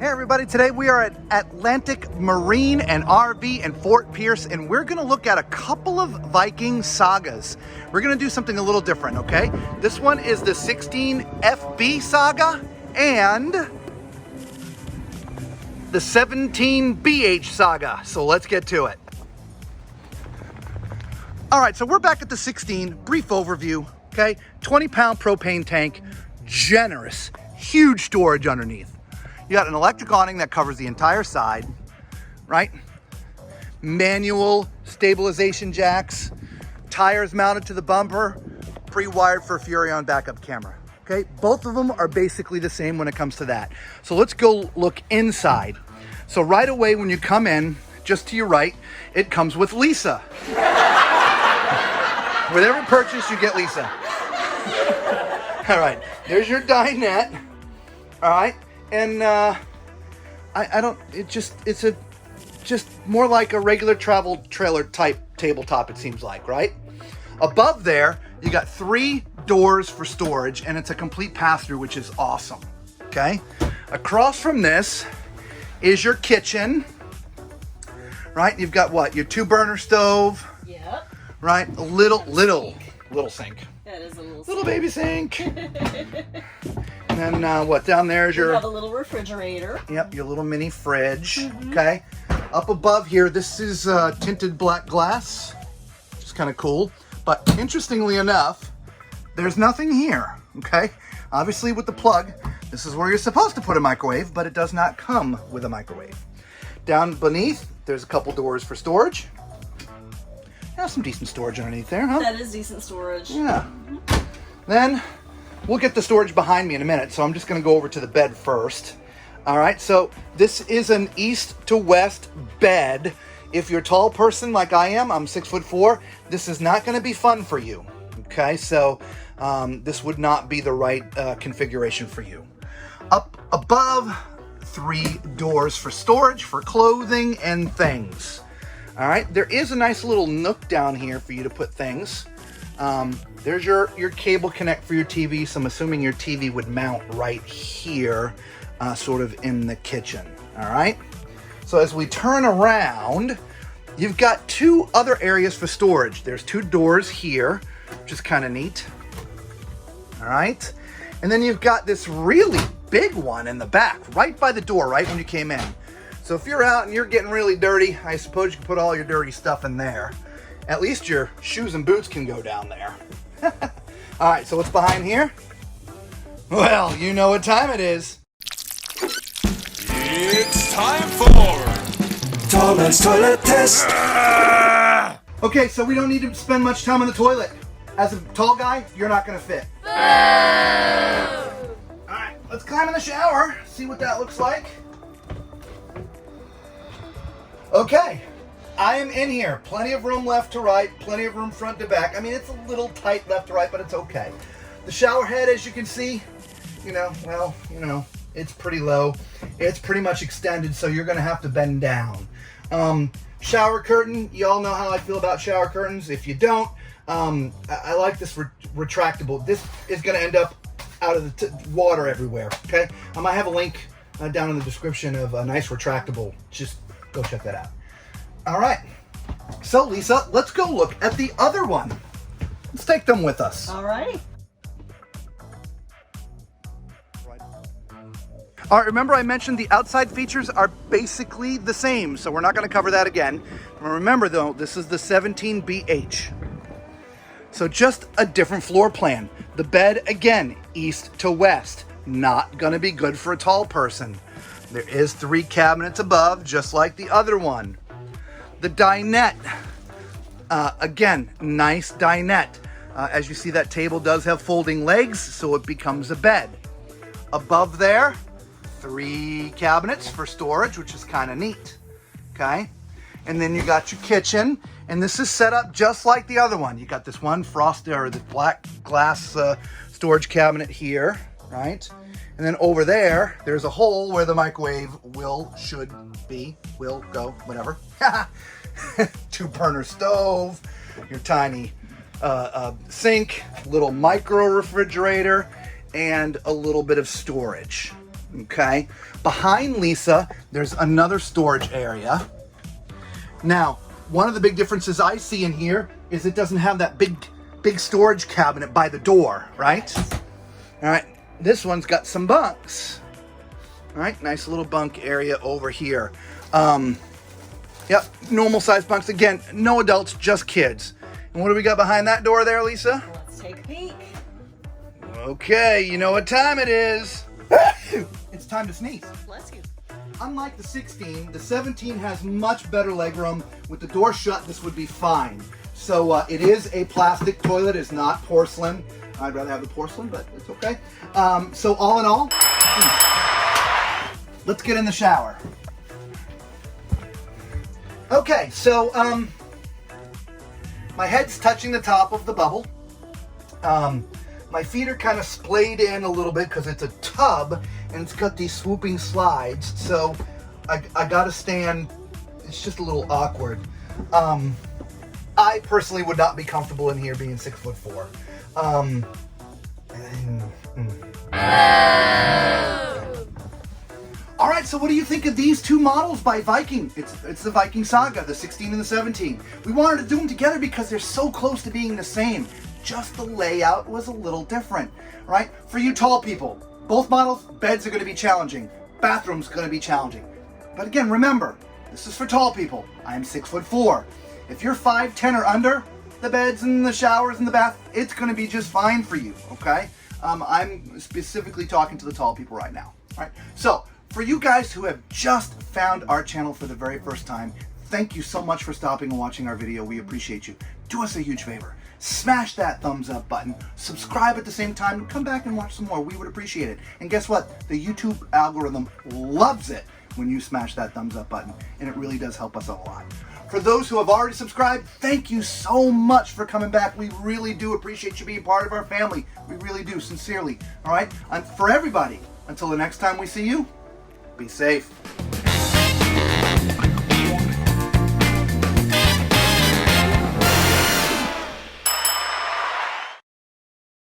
Hey everybody, today we are at Atlantic Marine and RV in Fort Pierce, and we're gonna look at a couple of Viking sagas. We're gonna do something a little different, okay? This one is the 16 FB saga and the 17 BH saga. So let's get to it. All right, so we're back at the 16, brief overview, okay? 20-pound propane tank, generous, huge storage underneath. You got an electric awning that covers the entire side, right? Manual stabilization jacks, tires mounted to the bumper, pre-wired for Furrion backup camera, okay? Both of them are basically the same when it comes to that. So let's go look inside. So right away when you come in, just to your right, it comes with Lisa. With every purchase, you get Lisa. All right, there's your dinette, all right? And it's just more like a regular travel trailer type tabletop, it seems like, right? Above there, you got 3 doors for storage, and it's a complete pass-through, which is awesome, okay? Across from this is your kitchen, right? You've got what? Your 2-burner stove. Yep. Right? A little sink. That is a little baby sink. And then what down there is your... You have a little refrigerator. Yep, your little mini fridge, okay? Up above here, this is tinted black glass, which is kind of cool. But interestingly enough, there's nothing here, okay? Obviously with the plug, this is where you're supposed to put a microwave, but it does not come with a microwave. Down beneath, there's a couple doors for storage. Have some decent storage underneath there, huh? That is decent storage. Yeah. Then we'll get the storage behind me in a minute, so I'm just going to go over to the bed first. All right, so this is an east to west bed. If you're a tall person like I am, I'm 6'4", this is not going to be fun for you. Okay, so this would not be the right configuration for you. Up above, 3 doors for storage for clothing and things. All right, there is a nice little nook down here for you to put things. There's your cable connect for your TV, so I'm assuming your TV would mount right here, sort of in the kitchen, all right? So as we turn around, you've got 2 other areas for storage. There's 2 doors here, which is kind of neat, all right? And then you've got this really big one in the back, right by the door, right when you came in. So if you're out and you're getting really dirty, I suppose you can put all your dirty stuff in there. At least your shoes and boots can go down there. All right, so what's behind here? Well, you know what time it is. It's time for Tall Man's Toilet Test. Okay, so we don't need to spend much time on the toilet. As a tall guy, you're not gonna fit. All right, let's climb in the shower, see what that looks like. Okay, I am in here. Plenty of room left to right, plenty of room front to back. I mean, it's a little tight left to right, but it's okay. The shower head, as you can see, it's pretty low. It's pretty much extended, so you're gonna have to bend down. Shower curtain, you all know how I feel about shower curtains. If you don't, I like this retractable. This is gonna end up out of the water everywhere, okay? I might have a link down in the description of a nice retractable. Just go check that out. All right, so Lisa, let's go look at the other one. Let's take them with us. All right. All right, remember I mentioned the outside features are basically the same, so we're not gonna cover that again. Remember though, this is the 17BH. So just a different floor plan. The bed, again, east to west. Not gonna be good for a tall person. There is 3 cabinets above, just like the other one. The dinette, again, nice dinette. As you see, that table does have folding legs, so it becomes a bed. Above there, 3 cabinets for storage, which is kind of neat, okay? And then you got your kitchen, and this is set up just like the other one. You got this one the black glass storage cabinet here, right? And then over there, there's a hole where the microwave will go, whatever. 2-burner stove, your tiny sink, little micro refrigerator, and a little bit of storage. Okay. Behind Lisa, there's another storage area. Now, one of the big differences I see in here is it doesn't have that big storage cabinet by the door, right? All right. This one's got some bunks. All right, nice little bunk area over here. Yep, normal size bunks. Again, no adults, just kids. And what do we got behind that door there, Lisa? Let's take a peek. Okay, you know what time it is. It's time to sneeze. Bless you. Unlike the 16, the 17 has much better legroom. With the door shut, this would be fine. So it is a plastic toilet, it's not porcelain. I'd rather have the porcelain, but it's okay. So all in all, let's get in the shower. Okay, so my head's touching the top of the bubble. My feet are kind of splayed in a little bit because it's a tub and it's got these swooping slides. So I gotta stand, it's just a little awkward. I personally would not be comfortable in here being 6'4". All right, so what do you think of these two models by Viking? It's the Viking Saga, the 16 and the 17. We wanted to do them together because they're so close to being the same. Just the layout was a little different, right? For you tall people, both models, beds are going to be challenging. Bathrooms going to be challenging. But again, remember, this is for tall people. I'm 6'4". If you're 5'10" or under, the beds and the showers and the bath, it's going to be just fine for you, okay? I'm specifically talking to the tall people right now, all right? So, for you guys who have just found our channel for the very first time, thank you so much for stopping and watching our video. We appreciate you. Do us a huge favor. Smash that thumbs up button. Subscribe at the same time and come back and watch some more. We would appreciate it. And guess what? The YouTube algorithm loves it when you smash that thumbs up button, and it really does help us a lot. For those who have already subscribed, thank you so much for coming back. We really do appreciate you being part of our family. We really do, sincerely. All right? And for everybody, until the next time we see you, be safe.